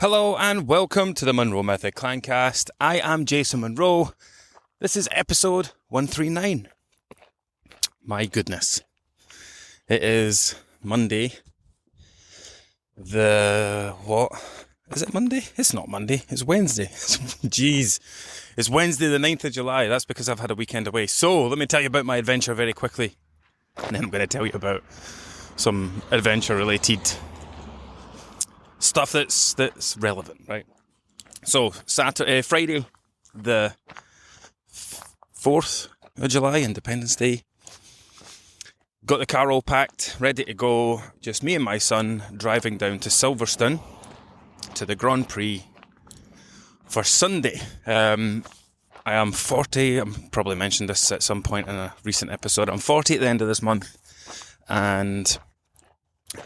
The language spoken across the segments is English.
Hello and welcome to the Monroe Method Clancast. I am Jason Monroe. This is episode 139. My goodness. It is Monday. Is it Monday? It's not Monday. It's Wednesday. Jeez. It's Wednesday the 9th of July. That's because I've had a weekend away. So let me tell you about my adventure very quickly. And then I'm going to tell you about some adventure related stuff that's relevant, right? So Friday, the 4th of July, Independence Day. Got the car all packed, ready to go. Just me and my son driving down to Silverstone to the Grand Prix for Sunday. I am 40. I probably mentioned this at some point in a recent episode. I'm 40 at the end of this month, and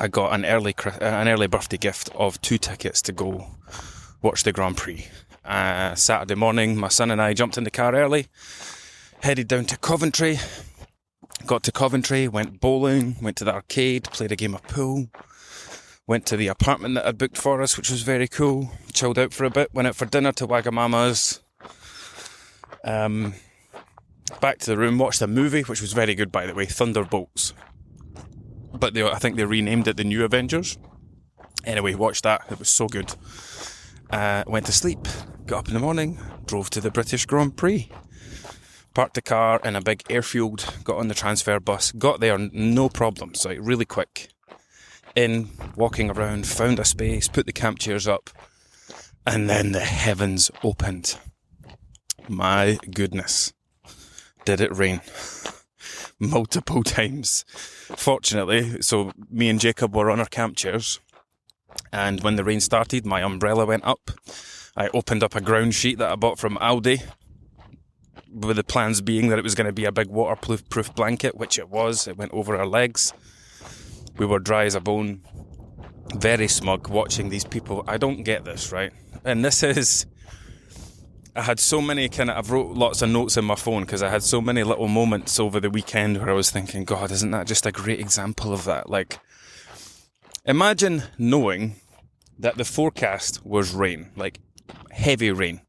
I got an early birthday gift of 2 tickets to go watch the Grand Prix. Saturday morning, my son and I jumped in the car early, headed down to Coventry. Got to Coventry, went bowling, went to the arcade, played a game of pool, went to the apartment that I'd booked for us, which was very cool. Chilled out for a bit, went out for dinner to Wagamama's. Back to the room, watched a movie, which was very good, by the way, Thunderbolts. But I think they renamed it the New Avengers. Anyway, watched that. It was so good. Went to sleep, got up in the morning, drove to the British Grand Prix. Parked the car in a big airfield, got on the transfer bus, got there, no problems, like really quick. In, walking around, found a space, put the camp chairs up, and then the heavens opened. My goodness. Did it rain? Multiple times. Fortunately, so me and Jacob were on our camp chairs, and when the rain started, my umbrella went up. I opened up a ground sheet that I bought from Aldi, with the plans being that it was going to be a big waterproof blanket, which it was. It went over our legs. We were dry as a bone, very smug, watching these people. I don't get this, right? And this is... I had so many I've wrote lots of notes in my phone because I had so many little moments over the weekend where I was thinking, God, isn't that just a great example of that? Like, imagine knowing that the forecast was rain, like heavy rain.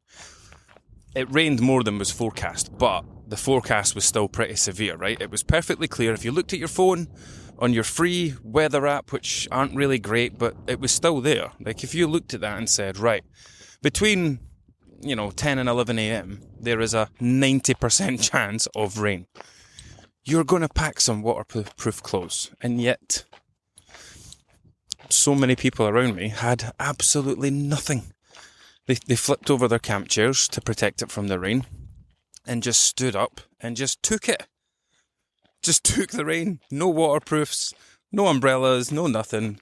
It rained more than was forecast, but the forecast was still pretty severe, right? It was perfectly clear. If you looked at your phone on your free weather app, which aren't really great, but it was still there. Like, if you looked at that and said, right, between 10 and 11 a.m, there is a 90% chance of rain. You're going to pack some waterproof clothes. And yet, so many people around me had absolutely nothing. They flipped over their camp chairs to protect it from the rain and just stood up and just took it. Just took the rain. No waterproofs, no umbrellas, no nothing.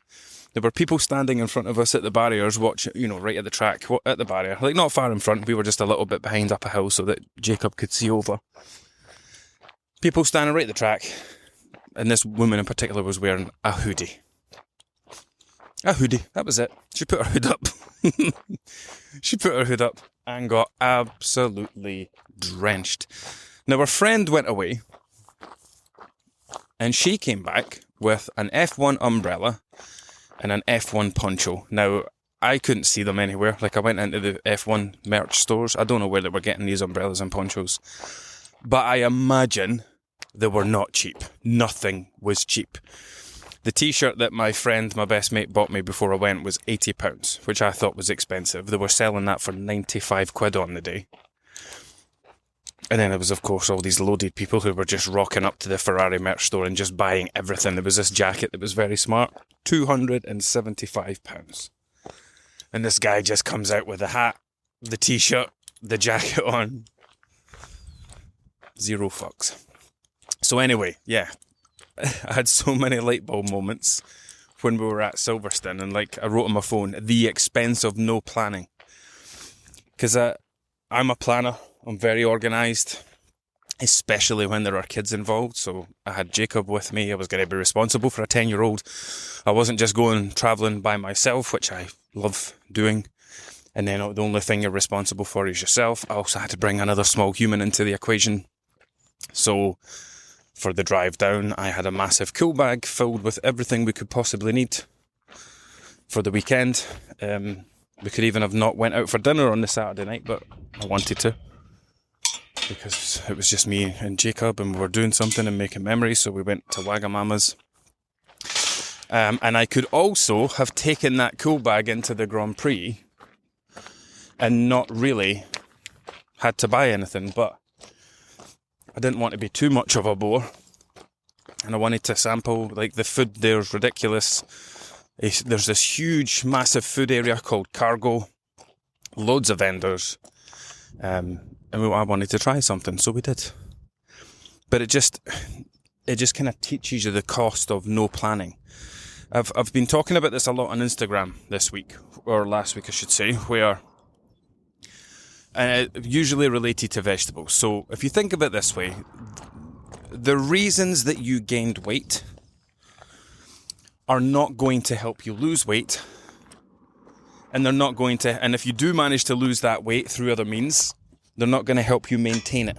There were people standing in front of us at the barriers, watching, right at the track, at the barrier. Like, not far in front, we were just a little bit behind up a hill so that Jacob could see over. People standing right at the track, and this woman in particular was wearing a hoodie. A hoodie, that was it. She put her hood up. She put her hood up and got absolutely drenched. Now, her friend went away, and she came back with an F1 umbrella and an F1 poncho. Now, I couldn't see them anywhere. Like, I went into the F1 merch stores. I don't know where they were getting these umbrellas and ponchos. But I imagine they were not cheap. Nothing was cheap. The t-shirt that my friend, my best mate, bought me before I went was £80, which I thought was expensive. They were selling that for 95 quid on the day. And then there was, of course, all these loaded people who were just rocking up to the Ferrari merch store and just buying everything. There was this jacket that was very smart, £275. And this guy just comes out with the hat, the t-shirt, the jacket on. Zero fucks. So anyway, yeah, I had so many light bulb moments when we were at Silverstone, and like I wrote on my phone, the expense of no planning. Because I'm a planner. I'm very organised, especially when there are kids involved. So I had Jacob with me. I was going to be responsible for a 10-year-old. I wasn't just going travelling by myself, which I love doing. And then the only thing you're responsible for is yourself. I also had to bring another small human into the equation. So for the drive down, I had a massive cool bag filled with everything we could possibly need for the weekend. We could even have not went out for dinner on the Saturday night, but I wanted to, because it was just me and Jacob and we were doing something and making memories, so we went to Wagamama's. And I could also have taken that cool bag into the Grand Prix and not really had to buy anything, but I didn't want to be too much of a bore, and I wanted to sample. Like, the food there's ridiculous. There's this huge, massive food area called Cargo, loads of vendors, and I wanted to try something, so we did. But it just kind of teaches you the cost of no planning. I've been talking about this a lot on Instagram this week, or last week I should say, where usually related to vegetables. So if you think of it this way, the reasons that you gained weight are not going to help you lose weight, and they're not going to, and if you do manage to lose that weight through other means, they're not going to help you maintain it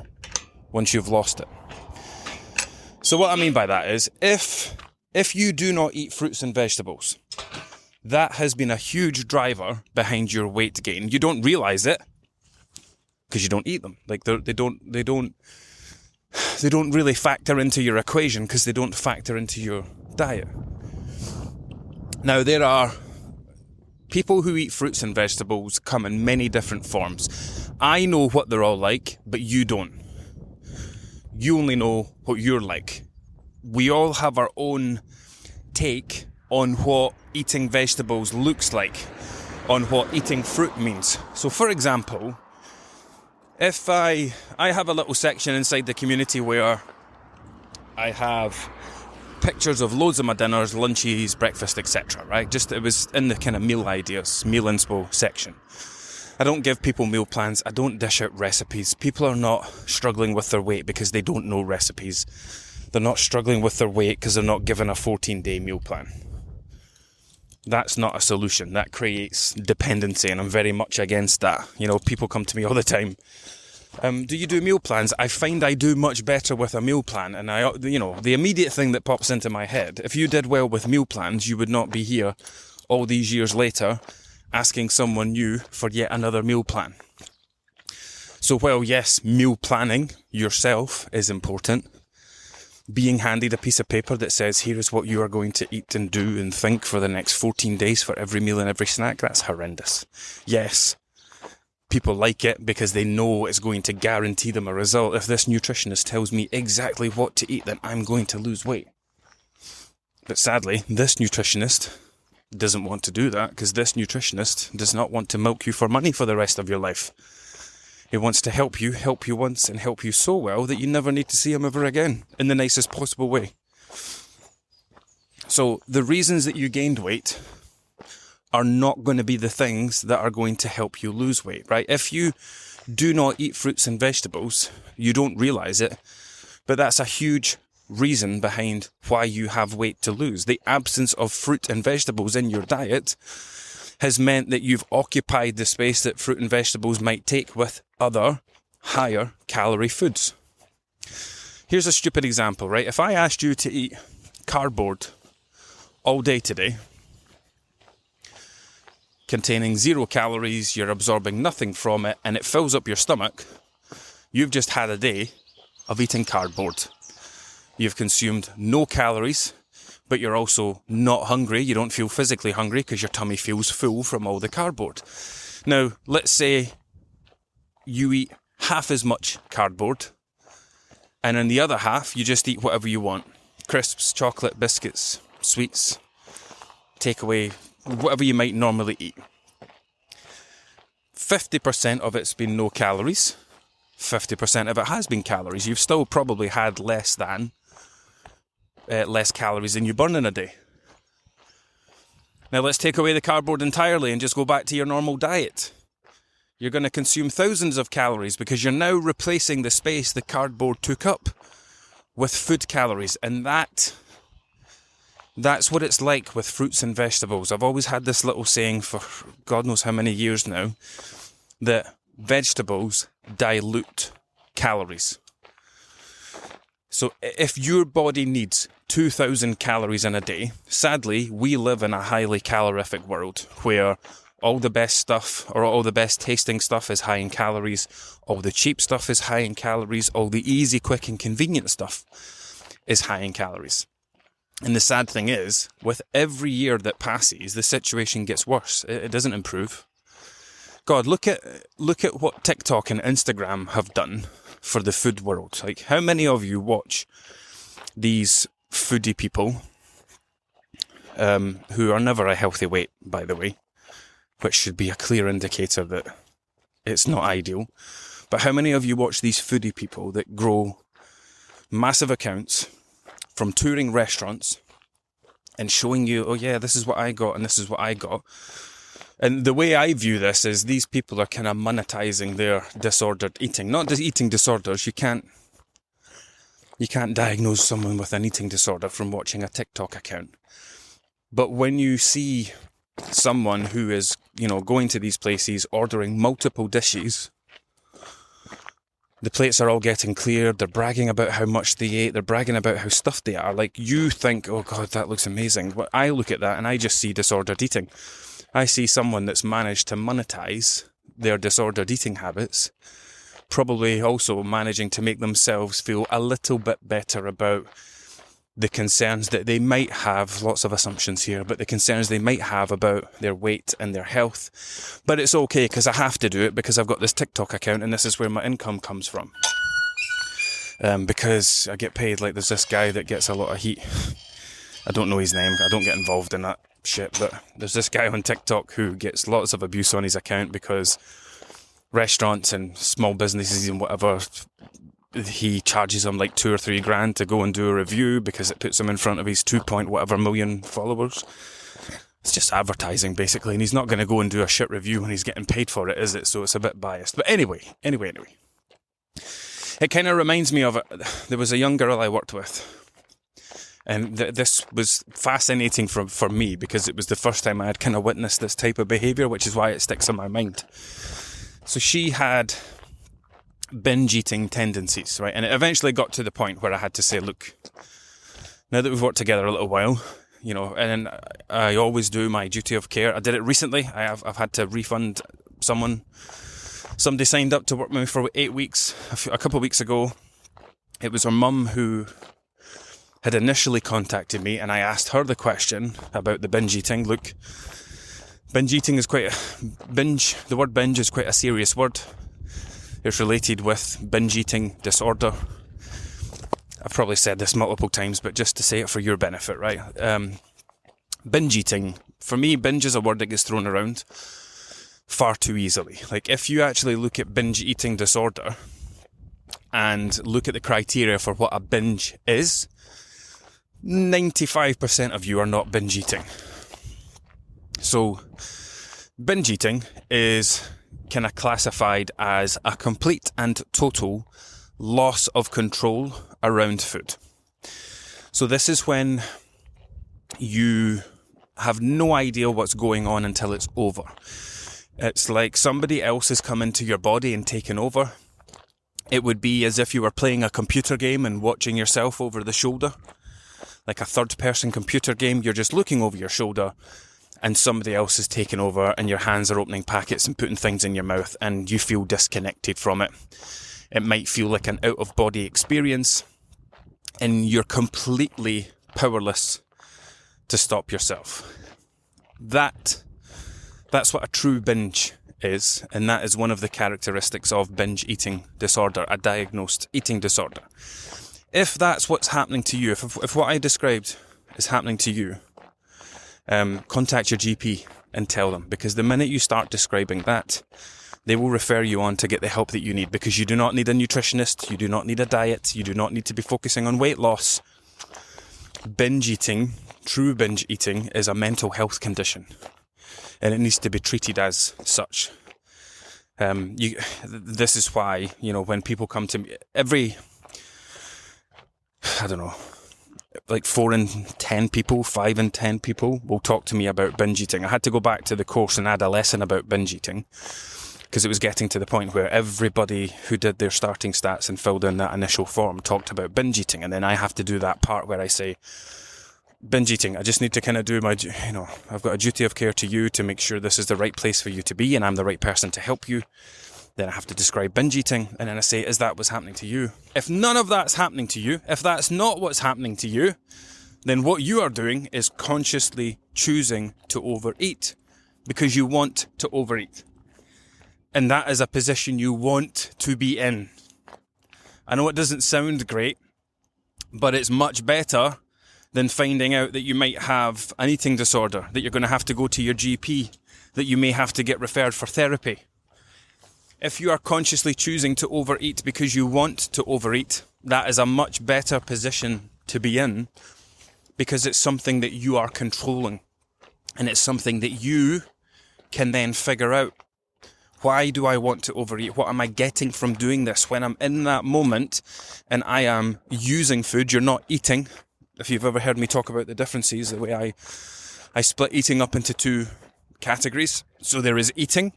once you've lost it. So what I mean by that is, if you do not eat fruits and vegetables, that has been a huge driver behind your weight gain. You don't realize it because you don't eat them. Like, they don't really factor into your equation because they don't factor into your diet. Now, there are people who eat fruits and vegetables come in many different forms. I know what they're all like, but you don't. You only know what you're like. We all have our own take on what eating vegetables looks like, on what eating fruit means. So, for example, if I have a little section inside the community where I have pictures of loads of my dinners, lunches, breakfast, etc., right? It was in the kind of meal ideas, meal inspo section. I don't give people meal plans. I don't dish out recipes. People are not struggling with their weight because they don't know recipes. They're not struggling with their weight because they're not given a 14-day meal plan. That's not a solution. That creates dependency, and I'm very much against that. You know, people come to me all the time. Do you do meal plans? I find I do much better with a meal plan, and the immediate thing that pops into my head, if you did well with meal plans, you would not be here all these years later asking someone new for yet another meal plan. So while yes, meal planning yourself is important, being handed a piece of paper that says, here is what you are going to eat and do and think for the next 14 days for every meal and every snack, that's horrendous. Yes, people like it because they know it's going to guarantee them a result. If this nutritionist tells me exactly what to eat, then I'm going to lose weight. But sadly, this nutritionist doesn't want to do that, because this nutritionist does not want to milk you for money for the rest of your life. He wants to help you once, and help you so well that you never need to see him ever again, in the nicest possible way. So the reasons that you gained weight are not going to be the things that are going to help you lose weight, right? If you do not eat fruits and vegetables, you don't realize it, but that's a huge reason behind why you have weight to lose. The absence of fruit and vegetables in your diet has meant that you've occupied the space that fruit and vegetables might take with other higher calorie foods. Here's a stupid example, right? If I asked you to eat cardboard all day today, containing 0 calories, you're absorbing nothing from it, and it fills up your stomach, you've just had a day of eating cardboard. You've consumed no calories, but you're also not hungry. You don't feel physically hungry because your tummy feels full from all the cardboard. Now, let's say you eat half as much cardboard, and in the other half, you just eat whatever you want. Crisps, chocolate, biscuits, sweets, takeaway, whatever you might normally eat. 50% of it's been no calories. 50% of it has been calories. You've still probably had less calories than you burn in a day. Now let's take away the cardboard entirely and just go back to your normal diet. You're going to consume thousands of calories because you're now replacing the space the cardboard took up with food calories. And that's what it's like with fruits and vegetables. I've always had this little saying for God knows how many years now, that vegetables dilute calories. So if your body needs 2,000 calories in a day, sadly, we live in a highly calorific world where All the best stuff, or all the best tasting stuff, is high in calories. All the cheap stuff is high in calories. All the easy, quick and convenient stuff is high in calories. And the sad thing is, with every year that passes, the situation gets worse. It doesn't improve. God, look at what TikTok and Instagram have done for the food world. Like, how many of you watch these foodie people, who are never a healthy weight, by the way, which should be a clear indicator that it's not ideal. But how many of you watch these foodie people that grow massive accounts from touring restaurants and showing you, oh yeah, this is what I got and this is what I got. And the way I view this is these people are kind of monetizing their disordered eating. Not just eating disorders. You can't diagnose someone with an eating disorder from watching a TikTok account. But when you see someone who is, going to these places, ordering multiple dishes, the plates are all getting cleared, they're bragging about how much they ate, they're bragging about how stuffed they are. Like, you think, oh God, that looks amazing. But I look at that and I just see disordered eating. I see someone that's managed to monetize their disordered eating habits, probably also managing to make themselves feel a little bit better about the concerns that they might have, lots of assumptions here, but the concerns they might have about their weight and their health. But it's okay because I have to do it because I've got this TikTok account and this is where my income comes from. Because I get paid. Like, there's this guy that gets a lot of heat. I don't know his name. I don't get involved in that shit, but there's this guy on TikTok who gets lots of abuse on his account because restaurants and small businesses and whatever, he charges them like $2 or $3 grand to go and do a review because it puts him in front of his 2 point whatever million followers. It's just advertising basically, and he's not going to go and do a shit review when he's getting paid for it, is it? So it's a bit biased. But anyway. It kind of reminds me of there was a young girl I worked with, and this was fascinating for me because it was the first time I had kind of witnessed this type of behaviour, which is why it sticks in my mind. So she had binge eating tendencies, right? And it eventually got to the point where I had to say, look, now that we've worked together a little while, and I always do my duty of care. I did it recently. I've had to refund someone. Somebody signed up to work with me for 8 weeks a couple of weeks ago. It was her mum who had initially contacted me, and I asked her the question about the binge eating. Look, binge eating is the word binge is quite a serious word. It's related with binge eating disorder. I've probably said this multiple times, but just to say it for your benefit, right? Binge eating. For me, binge is a word that gets thrown around far too easily. Like, if you actually look at binge eating disorder and look at the criteria for what a binge is, 95% of you are not binge eating. So, binge eating is kind of classified as a complete and total loss of control around food. So this is when you have no idea what's going on until it's over. It's like somebody else has come into your body and taken over. It would be as if you were playing a computer game and watching yourself over the shoulder. Like a third-person computer game, you're just looking over your shoulder and somebody else is taking over and your hands are opening packets and putting things in your mouth and you feel disconnected from it. It might feel like an out-of-body experience and you're completely powerless to stop yourself. That's what a true binge is, and that is one of the characteristics of binge eating disorder, a diagnosed eating disorder. If that's what's happening to you, if what I described is happening to you, contact your GP and tell them, because the minute you start describing that, they will refer you on to get the help that you need, because you do not need a nutritionist, you do not need a diet, you do not need to be focusing on weight loss. Binge eating, true binge eating, is a mental health condition, and it needs to be treated as such. This is why, when people come to me, like 4 in 10 people, 5 in 10 people will talk to me about binge eating. I had to go back to the course and add a lesson about binge eating because it was getting to the point where everybody who did their starting stats and filled in that initial form talked about binge eating. And then I have to do that part where I say, binge eating. I just need to kind of do my, I've got a duty of care to you to make sure this is the right place for you to be and I'm the right person to help you. Then I have to describe binge eating, and then I say, is that what's happening to you? If none of that's happening to you, if that's not what's happening to you, then what you are doing is consciously choosing to overeat because you want to overeat. And that is a position you want to be in. I know it doesn't sound great, but it's much better than finding out that you might have an eating disorder, that you're going to have to go to your GP, that you may have to get referred for therapy. If you are consciously choosing to overeat because you want to overeat, that is a much better position to be in because it's something that you are controlling and it's something that you can then figure out. Why do I want to overeat? What am I getting from doing this? When I'm in that moment and I am using food, you're not eating. If you've ever heard me talk about the differences, the way I split eating up into two categories. So there is eating,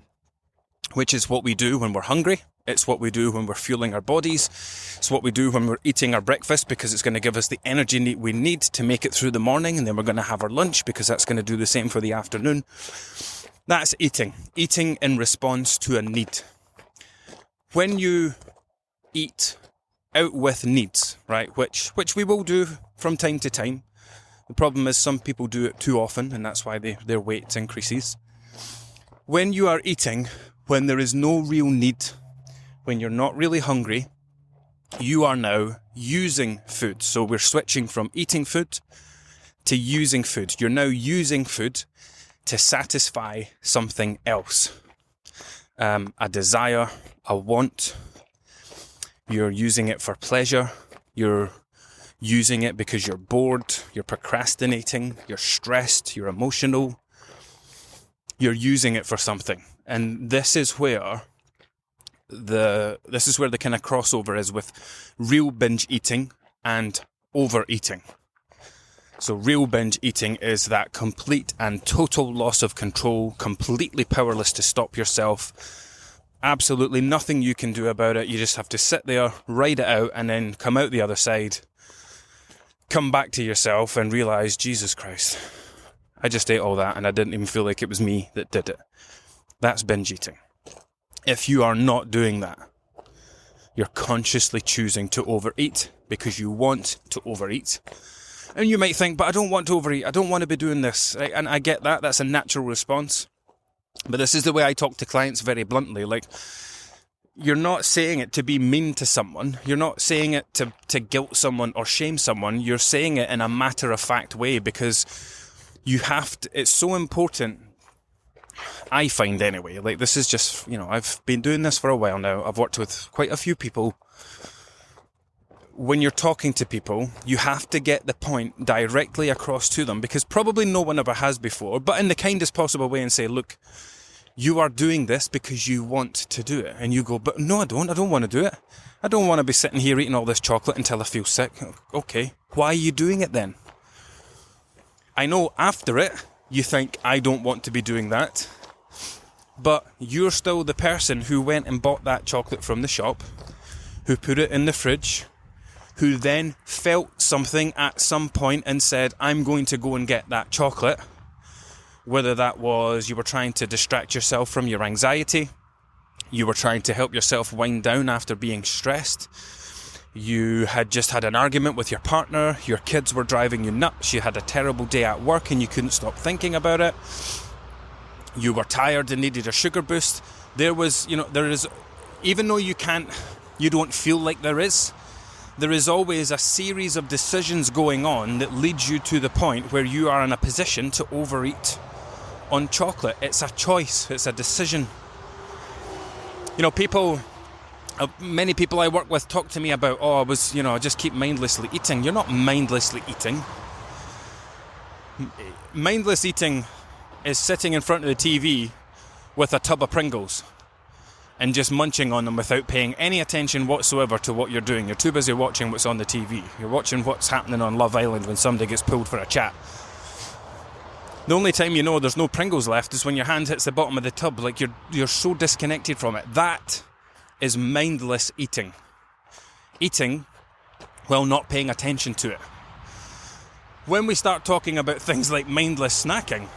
which is what we do when we're hungry. It's what we do when we're fueling our bodies. It's what we do when we're eating our breakfast because it's going to give us the energy we need to make it through the morning. And then we're going to have our lunch because that's going to do the same for the afternoon. That's eating. Eating in response to a need. When you eat out with needs, right, which we will do from time to time. The problem is some people do it too often and that's why their weight increases. When you are eating, when there is no real need, when you're not really hungry, you are now using food. So we're switching from eating food to using food. You're now using food to satisfy something else. A desire, a want. You're using it for pleasure. You're using it because you're bored, you're procrastinating, you're stressed, you're emotional. You're using it for something. And this is where the kind of crossover is with real binge eating and overeating. So real binge eating is that complete and total loss of control, completely powerless to stop yourself. Absolutely nothing you can do about it. You just have to sit there, ride it out, and then come out the other side, come back to yourself and realise, Jesus Christ, I just ate all that and I didn't even feel like it was me that did it. That's binge eating. If you are not doing that, you're consciously choosing to overeat because you want to overeat. And you might think, but I don't want to overeat. I don't want to be doing this. Right? And I get that. That's a natural response. But this is the way I talk to clients very bluntly. Like, you're not saying it to be mean to someone. You're not saying it to guilt someone or shame someone. You're saying it in a matter-of-fact way because you have to. It's so important, I find anyway. Like, this is just, I've been doing this for a while now. I've worked with quite a few people. When you're talking to people, you have to get the point directly across to them because probably no one ever has before, but in the kindest possible way and say, look, you are doing this because you want to do it. And you go, but no, I don't want to do it. I don't want to be sitting here eating all this chocolate until I feel sick. Okay, why are you doing it then? I know after it, you think, I don't want to be doing that. But you're still the person who went and bought that chocolate from the shop, who put it in the fridge, who then felt something at some point and said, I'm going to go and get that chocolate. Whether that was you were trying to distract yourself from your anxiety, you were trying to help yourself wind down after being stressed, you had just had an argument with your partner, your kids were driving you nuts, you had a terrible day at work and you couldn't stop thinking about it, you were tired and needed a sugar boost. There is, even though you don't feel like there is always a series of decisions going on that leads you to the point where you are in a position to overeat on chocolate. It's a choice. It's a decision. Many people I work with talk to me about, I just keep mindlessly eating. You're not mindlessly eating. Mindless eating is sitting in front of the TV with a tub of Pringles and just munching on them without paying any attention whatsoever to what you're doing. You're too busy watching what's on the TV. You're watching what's happening on Love Island when somebody gets pulled for a chat. The only time you know there's no Pringles left is when your hand hits the bottom of the tub, like you're so disconnected from it. That is mindless eating. Eating while not paying attention to it. when we start talking about things like mindless snacking,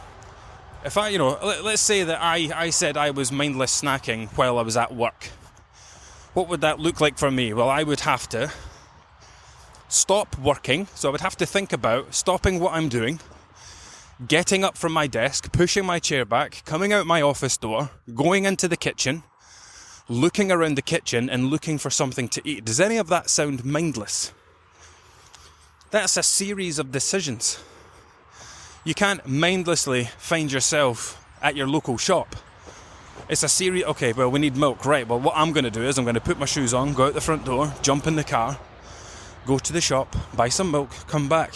if I, let's say that I said I was mindless snacking while I was at work, what would that look like for me? Well, I would have to stop working, so I would have to think about stopping what I'm doing, getting up from my desk, pushing my chair back, coming out my office door, going into the kitchen, looking around the kitchen and looking for something to eat. Does any of that sound mindless? That's a series of decisions. You can't mindlessly find yourself at your local shop. It's a series. Okay, well, we need milk. Right, well, what I'm going to do is I'm going to put my shoes on, go out the front door, jump in the car, go to the shop, buy some milk, come back.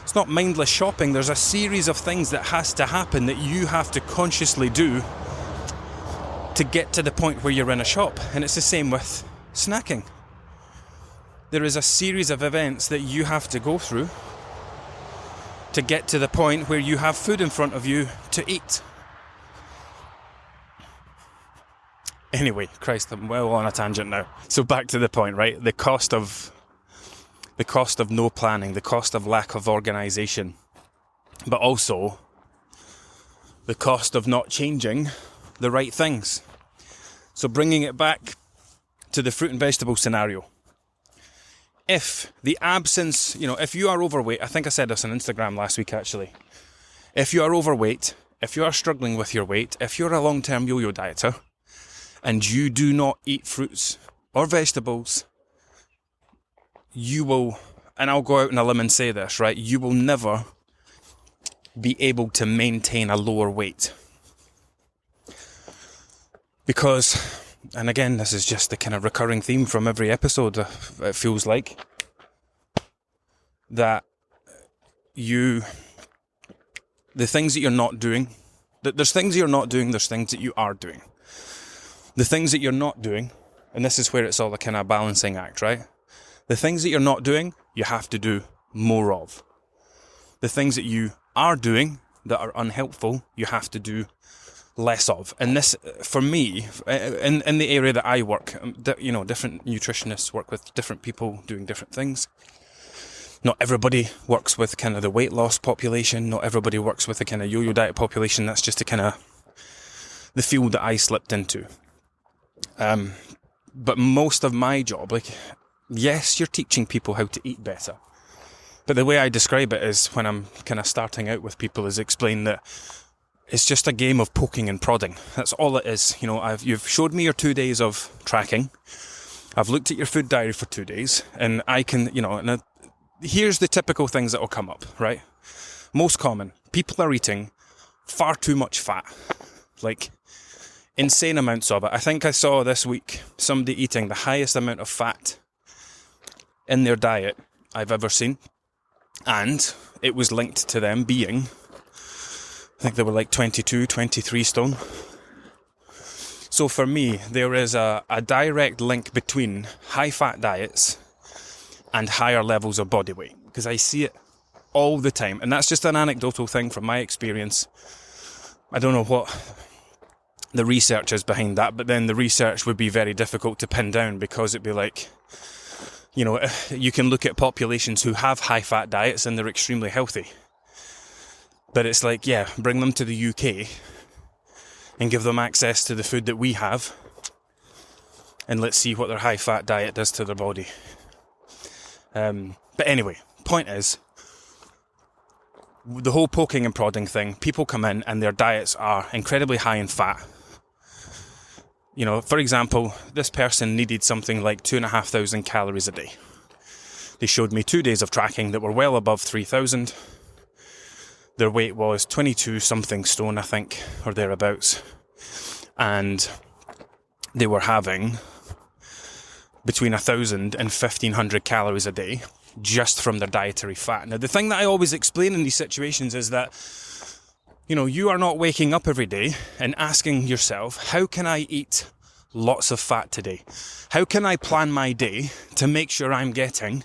It's not mindless shopping. There's a series of things that has to happen that you have to consciously do to get to the point where you're in a shop. And it's the same with snacking. There is a series of events that you have to go through to get to the point where you have food in front of you to eat. Anyway, Christ, I'm well on a tangent now. So back to the point, right? The cost of no planning, the cost of lack of organisation, but also the cost of not changing the right things. So bringing it back to the fruit and vegetable scenario. If the absence, if you are overweight, I think I said this on Instagram last week actually. If you are overweight, if you are struggling with your weight, if you're a long-term yo-yo dieter, and you do not eat fruits or vegetables, you will, and I'll go out on a limb and say this, right? You will never be able to maintain a lower weight. Because, and again, this is just the kind of recurring theme from every episode, it feels like, that the things that you're not doing, there's things you're not doing, there's things that you are doing. The things that you're not doing, and this is where it's all a kind of balancing act, right? The things that you're not doing, you have to do more of. The things that you are doing that are unhelpful, you have to do less of. And this, for me, in the area that I work, different nutritionists work with different people doing different things. Not everybody works with kind of the weight loss population. Not everybody works with the kind of yo-yo diet population. That's just the kind of the field that I slipped into. But most of my job, yes, you're teaching people how to eat better. But the way I describe it is, when I'm kind of starting out with people, is explain that it's just a game of poking and prodding. That's all it is. You've showed me your 2 days of tracking. I've looked at your food diary for 2 days, and I can, here's the typical things that will come up, right? Most common, people are eating far too much fat. Insane amounts of it. I think I saw this week somebody eating the highest amount of fat in their diet I've ever seen. And it was linked to them being, I think they were 22, 23 stone. So for me, there is a direct link between high fat diets and higher levels of body weight. Because I see it all the time. And that's just an anecdotal thing from my experience. I don't know what the research is behind that, but then the research would be very difficult to pin down, because it'd be you can look at populations who have high fat diets and they're extremely healthy. But it's bring them to the UK and give them access to the food that we have, and let's see what their high fat diet does to their body. But anyway, point is, the whole poking and prodding thing, people come in and their diets are incredibly high in fat. For example, this person needed something like 2,500 calories a day. They showed me 2 days of tracking that were well above 3,000. Their weight was 22 something stone, I think, or thereabouts. And they were having between 1,000 and 1,500 calories a day just from their dietary fat. Now, the thing that I always explain in these situations is that, you are not waking up every day and asking yourself, how can I eat lots of fat today? How can I plan my day to make sure I'm getting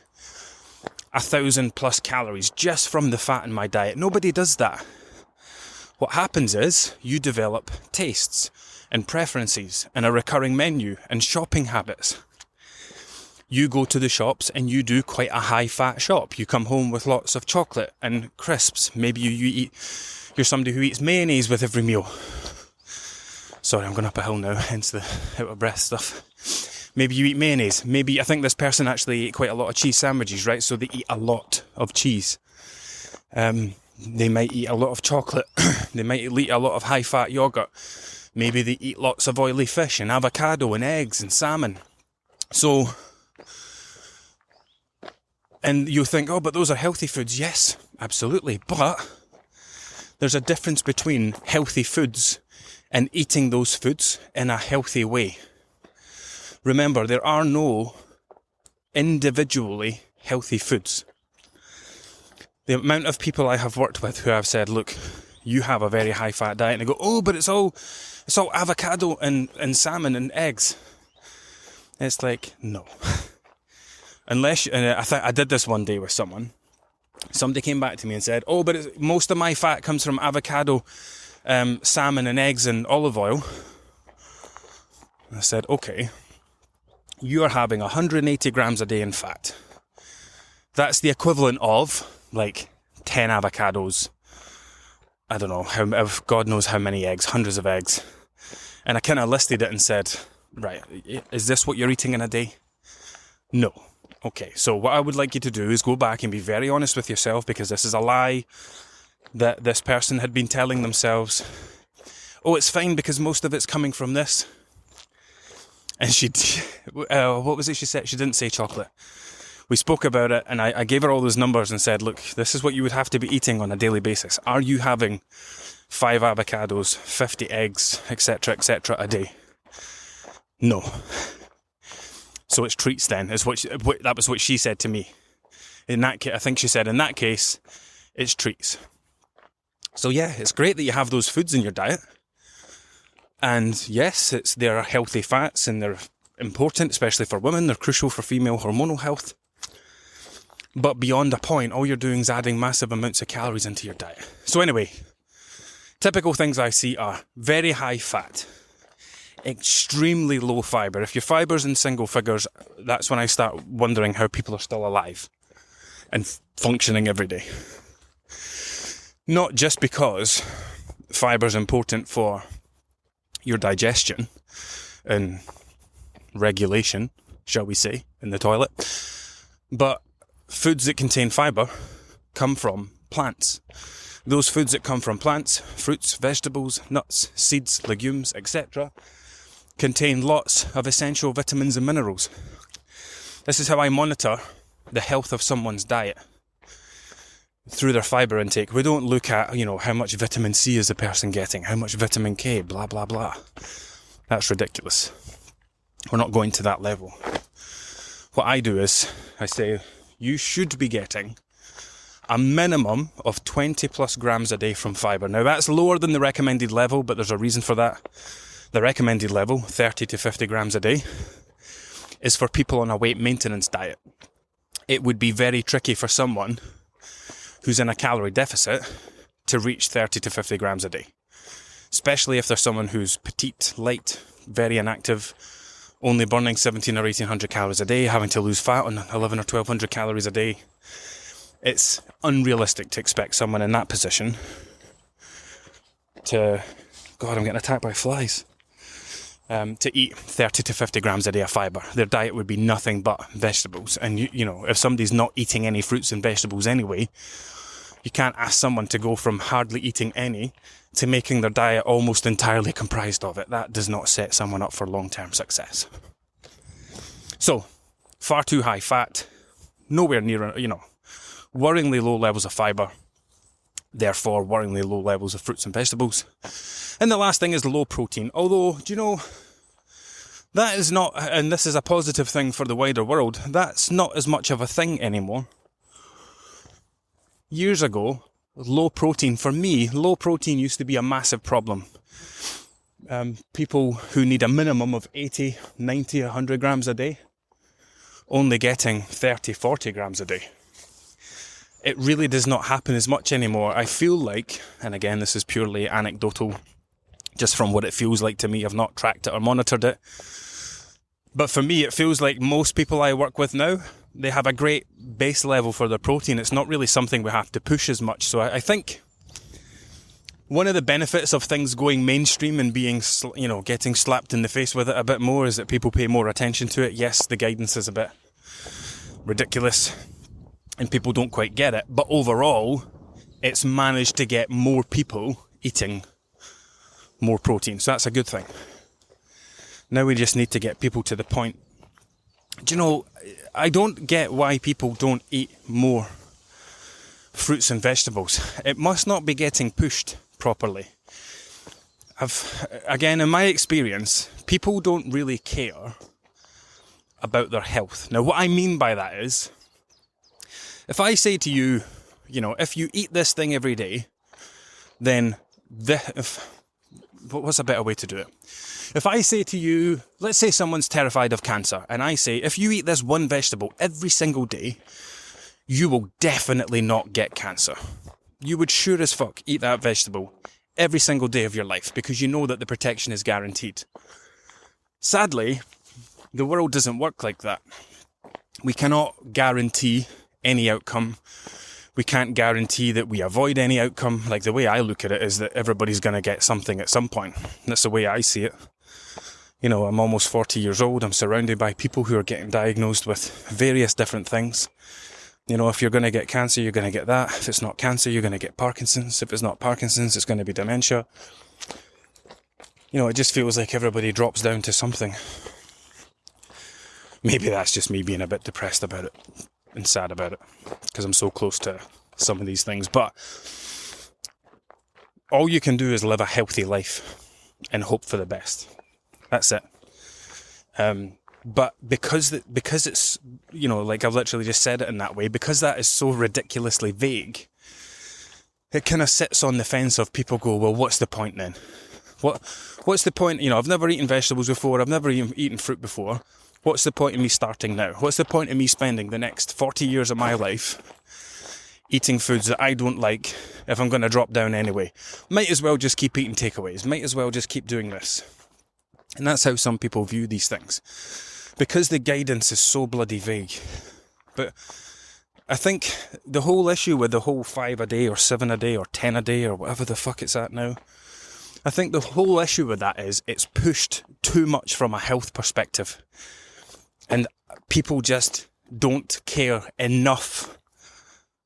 1,000 plus calories just from the fat in my diet? Nobody does that. What happens is you develop tastes and preferences and a recurring menu and shopping habits. You go to the shops and you do quite a high-fat shop. You come home with lots of chocolate and crisps. Maybe you're somebody who eats mayonnaise with every meal. Sorry, I'm going up a hill now, hence the out-of-breath stuff. Maybe you eat mayonnaise. Maybe, I think this person actually ate quite a lot of cheese sandwiches, right? So they eat a lot of cheese. They might eat a lot of chocolate. They might eat a lot of high-fat yogurt. Maybe they eat lots of oily fish and avocado and eggs and salmon. So, and you think, oh, but those are healthy foods. Yes, absolutely. But there's a difference between healthy foods and eating those foods in a healthy way. Remember, there are no individually healthy foods. The amount of people I have worked with who have said, look, you have a very high fat diet, and they go, oh, but it's all avocado and salmon and eggs. It's like, no. Unless, and I did this one day with someone. Somebody came back to me and said, oh, but most of my fat comes from avocado, salmon and eggs and olive oil. I said, okay, you are having 180 grams a day in fat. That's the equivalent of like 10 avocados. I don't know, God knows how many eggs, hundreds of eggs. And I kind of listed it and said, right, is this what you're eating in a day? No. Okay, so what I would like you to do is go back and be very honest with yourself, because this is a lie that this person had been telling themselves. Oh, it's fine because most of it's coming from this. And what was it she said? She didn't say chocolate. We spoke about it, and I gave her all those numbers and said, look, this is what you would have to be eating on a daily basis. Are you having 5 avocados, 50 eggs, etc., a day? No. So it's treats then, is that was what she said to me. In that case, I think she said, in that case, it's treats. So yeah, it's great that you have those foods in your diet. And yes, there are healthy fats and they're important, especially for women. They're crucial for female hormonal health. But beyond a point, all you're doing is adding massive amounts of calories into your diet. So anyway, typical things I see are very high fat, extremely low fibre. If your fibre's in single figures, that's when I start wondering how people are still alive and functioning every day. Not just because fibre's important for your digestion and regulation, shall we say, in the toilet, but foods that contain fibre come from plants. Those foods that come from plants, fruits, vegetables, nuts, seeds, legumes, etc., contain lots of essential vitamins and minerals. This is how I monitor the health of someone's diet, through their fibre intake. We don't look at, how much vitamin C is the person getting, how much vitamin K, blah, blah, blah. That's ridiculous. We're not going to that level. What I do is, I say, you should be getting a minimum of 20 plus grams a day from fibre. Now that's lower than the recommended level, but there's a reason for that. The recommended level, 30 to 50 grams a day, is for people on a weight maintenance diet. It would be very tricky for someone who's in a calorie deficit to reach 30 to 50 grams a day. Especially if there's someone who's petite, light, very inactive, only burning 17 or 1800 calories a day, having to lose fat on 11 or 1200 calories a day. It's unrealistic to expect someone in that position to, God, I'm getting attacked by flies, to eat 30 to 50 grams a day of fibre. Their diet would be nothing but vegetables. And, if somebody's not eating any fruits and vegetables anyway, you can't ask someone to go from hardly eating any to making their diet almost entirely comprised of it. That does not set someone up for long-term success. So, far too high fat, nowhere near, worryingly low levels of fibre, therefore worryingly low levels of fruits and vegetables. And the last thing is low protein. Although, that is not, and this is a positive thing for the wider world, that's not as much of a thing anymore. Years ago, low protein used to be a massive problem. People who need a minimum of 80, 90, 100 grams a day, only getting 30, 40 grams a day. It really does not happen as much anymore. I feel like, and again, this is purely anecdotal, just from what it feels like to me, I've not tracked it or monitored it. But for me, it feels like most people I work with now, they have a great base level for their protein. It's not really something we have to push as much. So I think one of the benefits of things going mainstream and being, getting slapped in the face with it a bit more is that people pay more attention to it. Yes, the guidance is a bit ridiculous and people don't quite get it. But overall, it's managed to get more people eating more protein. So that's a good thing. Now we just need to get people to the point. Do you know, I don't get why people don't eat more fruits and vegetables. It must not be getting pushed properly. Again, in my experience, people don't really care about their health. Now, what I mean by that is, if I say to you, if you eat this thing every day, then what's a better way to do it? If I say to you, let's say someone's terrified of cancer, and I say, if you eat this one vegetable every single day, you will definitely not get cancer. You would sure as fuck eat that vegetable every single day of your life because you know that the protection is guaranteed. Sadly, the world doesn't work like that. We cannot guarantee any outcome. We can't guarantee that we avoid any outcome. Like, the way I look at it is that everybody's going to get something at some point. That's the way I see it. I'm almost 40 years old. I'm surrounded by people who are getting diagnosed with various different things. If you're going to get cancer, you're going to get that. If it's not cancer, you're going to get Parkinson's. If it's not Parkinson's, it's going to be dementia. It just feels like everybody drops down to something. Maybe that's just me being a bit depressed about it and sad about it because I'm so close to some of these things. But all you can do is live a healthy life and hope for the best. That's it. But because it's, like I've literally just said it in that way, because that is so ridiculously vague, it kind of sits on the fence of people go, well, what's the point then? What's the point? I've never eaten vegetables before. I've never eaten fruit before. What's the point of me starting now? What's the point of me spending the next 40 years of my life eating foods that I don't like if I'm going to drop down anyway? Might as well just keep eating takeaways. Might as well just keep doing this. And that's how some people view these things. Because the guidance is so bloody vague. But I think the whole issue with the whole 5 a day or 7 a day or 10 a day or whatever the fuck it's at now, I think the whole issue with that is it's pushed too much from a health perspective. And people just don't care enough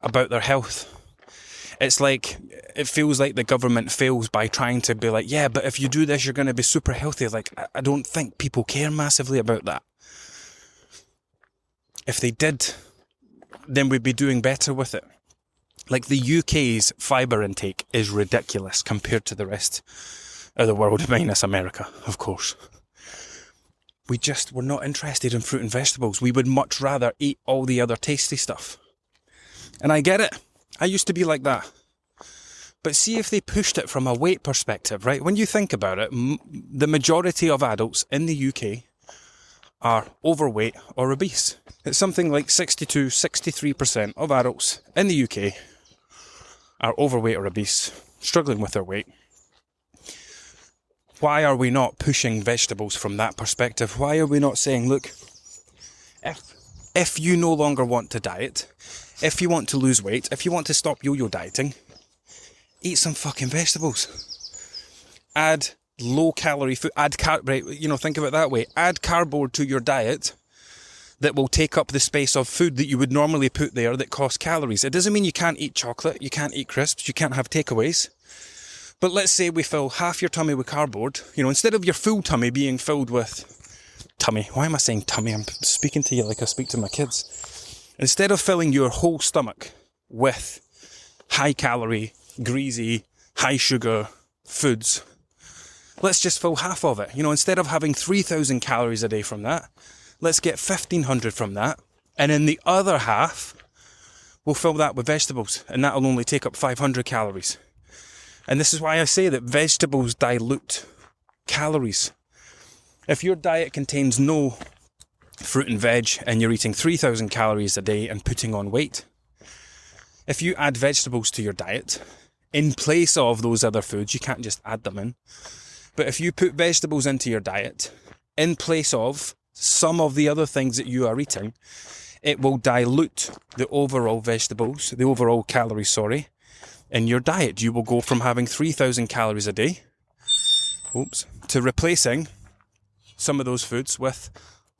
about their health. It's like, it feels like the government fails by trying to be like, yeah, but if you do this, you're going to be super healthy. Like, I don't think people care massively about that. If they did, then we'd be doing better with it. Like, the UK's fibre intake is ridiculous compared to the rest of the world, minus America, of course. We're not interested in fruit and vegetables. We would much rather eat all the other tasty stuff. And I get it. I used to be like that. But see if they pushed it from a weight perspective, right? When you think about it, the majority of adults in the UK are overweight or obese. It's something like 62, 63% of adults in the UK are overweight or obese, struggling with their weight. Why are we not pushing vegetables from that perspective? Why are we not saying, look, if you no longer want to diet, if you want to lose weight, if you want to stop yo-yo dieting, eat some fucking vegetables. Add low-calorie food. Think of it that way. Add cardboard to your diet that will take up the space of food that you would normally put there that costs calories. It doesn't mean you can't eat chocolate, you can't eat crisps, you can't have takeaways. But let's say we fill half your tummy with cardboard. Instead of your full tummy being filled with... Tummy. Why am I saying tummy? I'm speaking to you like I speak to my kids. Instead of filling your whole stomach with high-calorie, greasy, high-sugar foods, let's just fill half of it. Instead of having 3,000 calories a day from that, let's get 1,500 from that. And in the other half, we'll fill that with vegetables. And that'll only take up 500 calories. And this is why I say that vegetables dilute calories. If your diet contains no fruit and veg and you're eating 3,000 calories a day and putting on weight, if you add vegetables to your diet in place of those other foods, you can't just add them in, but if you put vegetables into your diet in place of some of the other things that you are eating, it will dilute the overall the overall calories, in your diet. You will go from having 3,000 calories a day, to replacing some of those foods with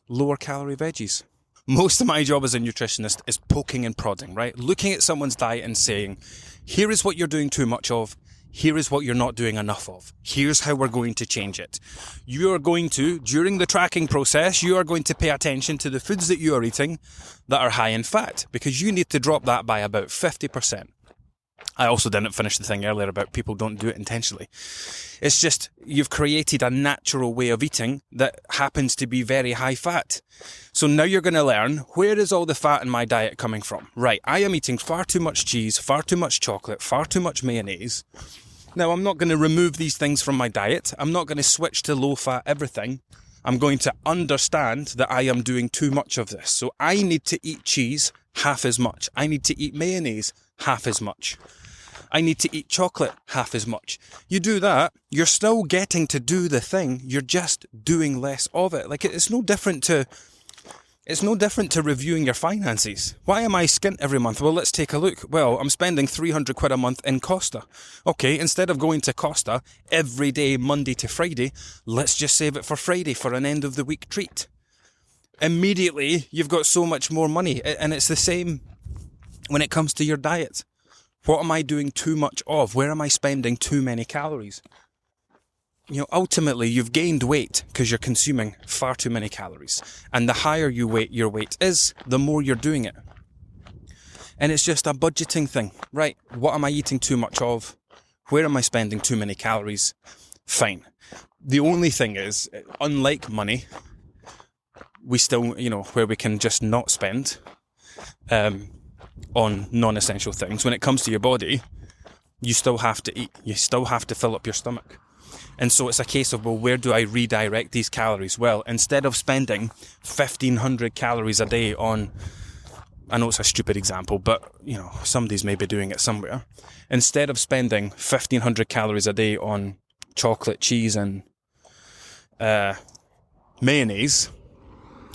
lower calorie veggies. Most of my job as a nutritionist is poking and prodding, right? Looking at someone's diet and saying, here is what you're doing too much of. Here is what you're not doing enough of. Here's how we're going to change it. You are going to, during the tracking process, you are going to pay attention to the foods that you are eating that are high in fat, because you need to drop that by about 50%. I also didn't finish the thing earlier about people don't do it intentionally. It's just, you've created a natural way of eating that happens to be very high fat. So now you're going to learn, where is all the fat in my diet coming from? Right, I am eating far too much cheese, far too much chocolate, far too much mayonnaise. Now, I'm not going to remove these things from my diet. I'm not going to switch to low-fat everything. I'm going to understand that I am doing too much of this. So I need to eat cheese half as much. I need to eat mayonnaise half as much. I need to eat chocolate half as much. You do that, you're still getting to do the thing. You're just doing less of it. Like, it's no different to reviewing your finances. Why am I skint every month? Well, let's take a look. Well, I'm spending 300 quid a month in Costa. Okay, instead of going to Costa every day, Monday to Friday, let's just save it for Friday for an end of the week treat. Immediately, you've got so much more money. And it's the same when it comes to your diet. What am I doing too much of? Where am I spending too many calories? Ultimately, you've gained weight because you're consuming far too many calories. And the higher your weight is, the more you're doing it. And it's just a budgeting thing. Right, what am I eating too much of? Where am I spending too many calories? Fine. The only thing is, unlike money, we still, where we can just not spend on non-essential things. When it comes to your body, you still have to eat. You still have to fill up your stomach. And so it's a case of, well, where do I redirect these calories? Well, instead of spending 1,500 calories a day on, I know it's a stupid example, but, somebody's maybe doing it somewhere. Instead of spending 1,500 calories a day on chocolate, cheese, and mayonnaise,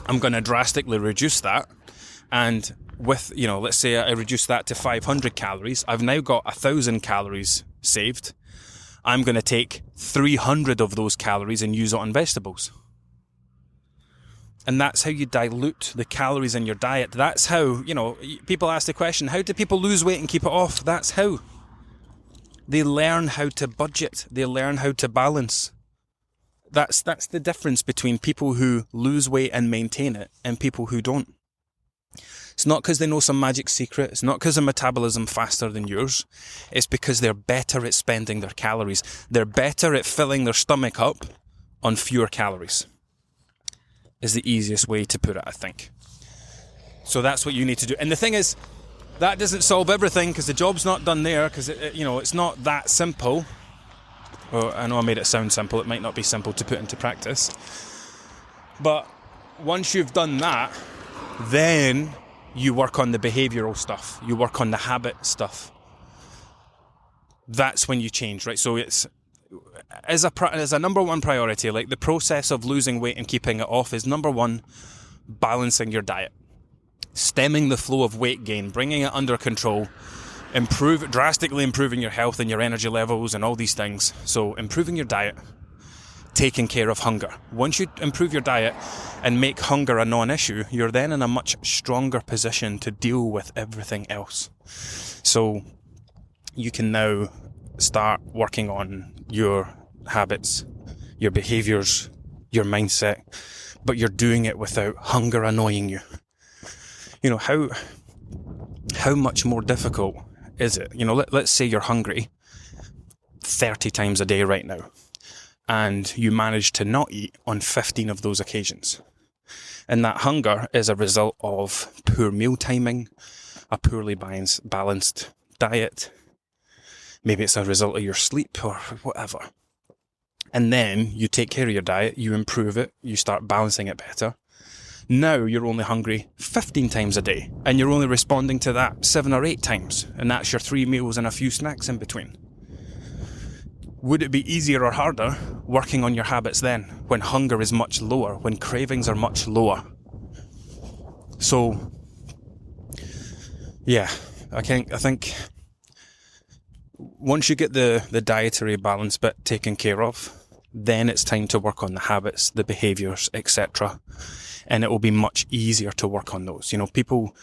I'm going to drastically reduce that. And with, let's say I reduce that to 500 calories, I've now got 1,000 calories saved. I'm going to take 300 of those calories and use it on vegetables. And that's how you dilute the calories in your diet. That's how, people ask the question, how do people lose weight and keep it off? That's how. They learn how to budget. They learn how to balance. That's the difference between people who lose weight and maintain it and people who don't. It's not because they know some magic secret. It's not because their metabolism faster than yours. It's because they're better at spending their calories. They're better at filling their stomach up on fewer calories. Is the easiest way to put it, I think. So that's what you need to do. And the thing is, that doesn't solve everything, because the job's not done there, because it's not that simple. Well, I know I made it sound simple. It might not be simple to put into practice. But once you've done that, then you work on the behavioural stuff. You work on the habit stuff. That's when you change, right? So it's as a number one priority, like the process of losing weight and keeping it off is number one, balancing your diet, stemming the flow of weight gain, bringing it under control, drastically improving your health and your energy levels and all these things. So improving your diet, taking care of hunger. Once you improve your diet and make hunger a non-issue, you're then in a much stronger position to deal with everything else. So you can now start working on your habits, your behaviors, your mindset, but you're doing it without hunger annoying you. How much more difficult is it? Let's say you're hungry 30 times a day right now, and you manage to not eat on 15 of those occasions. And that hunger is a result of poor meal timing, a poorly balanced diet. Maybe it's a result of your sleep or whatever. And then you take care of your diet, you improve it, you start balancing it better. Now you're only hungry 15 times a day, and you're only responding to that 7 or 8 times. And that's your 3 meals and a few snacks in between. Would it be easier or harder working on your habits then, when hunger is much lower, when cravings are much lower? So, yeah, I think once you get the dietary balance bit taken care of, then it's time to work on the habits, the behaviours, etc. And it will be much easier to work on those. You know, people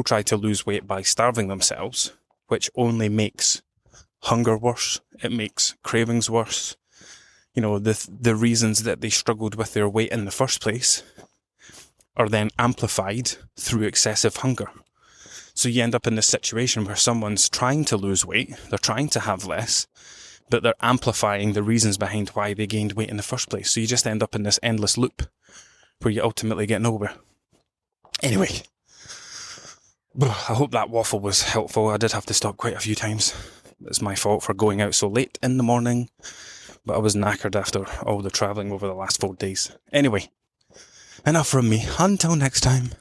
try to lose weight by starving themselves, which only makes hunger worse. It makes cravings worse. You know, the reasons that they struggled with their weight in the first place are then amplified through excessive hunger. So you end up in this situation where someone's trying to lose weight, they're trying to have less, but they're amplifying the reasons behind why they gained weight in the first place. So you just end up in this endless loop where you ultimately get nowhere. Anyway, I hope that waffle was helpful. I did have to stop quite a few times. It's my fault for going out so late in the morning, but I was knackered after all the travelling over the last 4 days. Anyway, enough from me. Until next time.